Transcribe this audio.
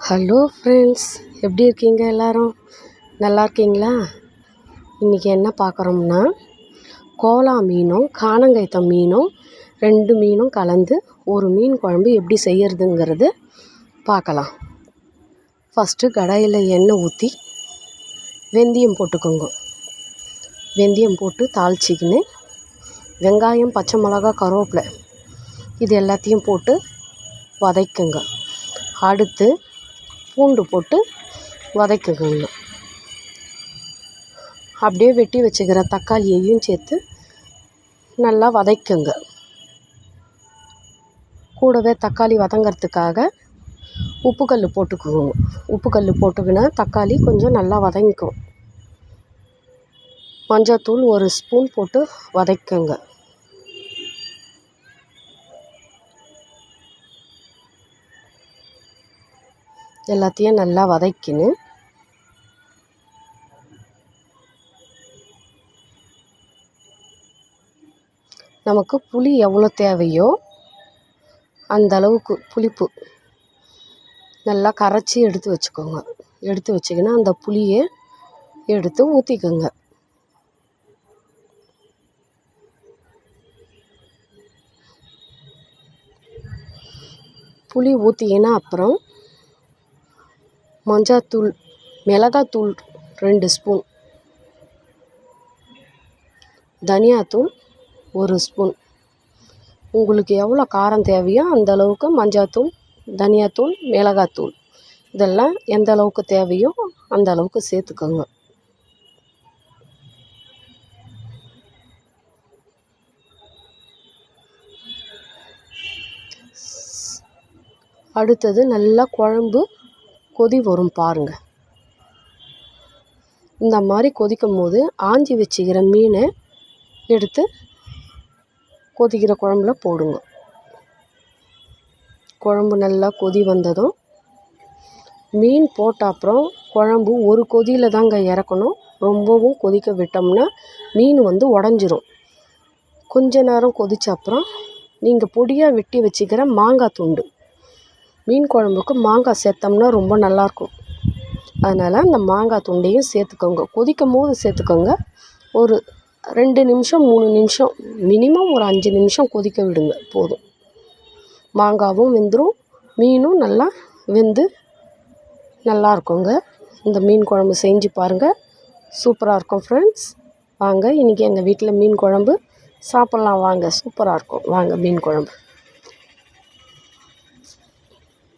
Hello friends, எப்படி இருக்கீங்க எல்லோரும்? நல்லா இருக்கீங்களா? இன்றைக்கி என்ன பார்க்குறோம்னா, கோலா மீனும் காணங்கைத்த மீனும் 2 மீனும் கலந்து ஒரு மீன் குழம்பு எப்படி செய்கிறதுங்கிறது பார்க்கலாம். ஃபஸ்ட்டு கடாயில் எண்ணெய் ஊற்றி வெந்தயம் போட்டுக்கோங்க. வெந்தயம் போட்டு தாளிச்சிக்கின்னு வெங்காயம், பச்சை மிளகா, கருவேப்பிலை இது எல்லாத்தையும் போட்டு வதக்குங்க. அடுத்து பூண்டு போட்டு வதக்குங்க. அப்படியே வெட்டி வச்சுக்கிற தக்காளியையும் சேர்த்து நல்லா வதக்குங்க. கூடவே தக்காளி வதங்கிறதுக்காக உப்புக்கல் போட்டுக்குவோங்க. உப்புக்கல் போட்டுக்கினா தக்காளி கொஞ்சம் நல்லா வதங்கிக்கும். மஞ்சள்தூள் 1 ஸ்பூன் போட்டு வதக்குங்க. எல்லாத்தையும் நல்லா வதக்கின்னு நமக்கு புளி எவ்வளோ தேவையோ அந்த அளவுக்கு புளிப்பு நல்லா கரைச்சி எடுத்து வச்சுக்கோங்க. எடுத்து வச்சிக்கின்னா அந்த புளியை எடுத்து ஊற்றிக்கோங்க. புளி ஊற்றிக்கினா அப்புறம் மஞ்சள்தூள், மிளகாத்தூள் 2 ஸ்பூன், தனியாத்தூள் 1 ஸ்பூன். உங்களுக்கு எவ்வளோ காரம் தேவையோ அந்த அளவுக்கு மஞ்சள்தூள், தனியாத்தூள், மிளகாத்தூள் இதெல்லாம் எந்த அளவுக்கு தேவையோ அந்த அளவுக்கு சேர்த்துக்கோங்க. அடுத்தது நல்லா குழம்பு கொதி வரும் பாருங்கள். இந்த மாதிரி கொதிக்கும் போது ஆஞ்சி வச்சுக்கிற மீனை எடுத்து கொதிக்கிற குழம்புல போடுங்க. குழம்பு நல்லா கொதி வந்ததும் மீன் போட்ட அப்புறம் குழம்பு ஒரு கொதியில் தாங்க இறக்கணும். ரொம்பவும் கொதிக்க விட்டோம்னா மீன் உடஞ்சிரும். கொஞ்ச நேரம் கொதித்த அப்புறம் நீங்கள் பொடியாக வெட்டி வச்சுக்கிற மாங்காய் துண்டு, மீன் குழம்புக்கு மாங்காய் சேர்த்தோம்னா ரொம்ப நல்லாயிருக்கும். அதனால் அந்த மாங்காய் துண்டையும் சேர்த்துக்கோங்க. கொதிக்கும் போது சேர்த்துக்கோங்க. ஒரு 2 நிமிஷம் 3 நிமிஷம் மினிமம் ஒரு 5 நிமிஷம் கொதிக்க விடுங்க போதும். மாங்காவும் வெந்துடும், மீனும் நல்லா வெந்து நல்லா இருக்குங்க. இந்த மீன் குழம்பு செஞ்சு பாருங்கள், சூப்பராக இருக்கும் ஃப்ரெண்ட்ஸ். வாங்க, இன்றைக்கி எங்கள் வீட்டில் மீன் குழம்பு சாப்பிட்லாம் வாங்க. சூப்பராக இருக்கும். வாங்க மீன் குழம்பு.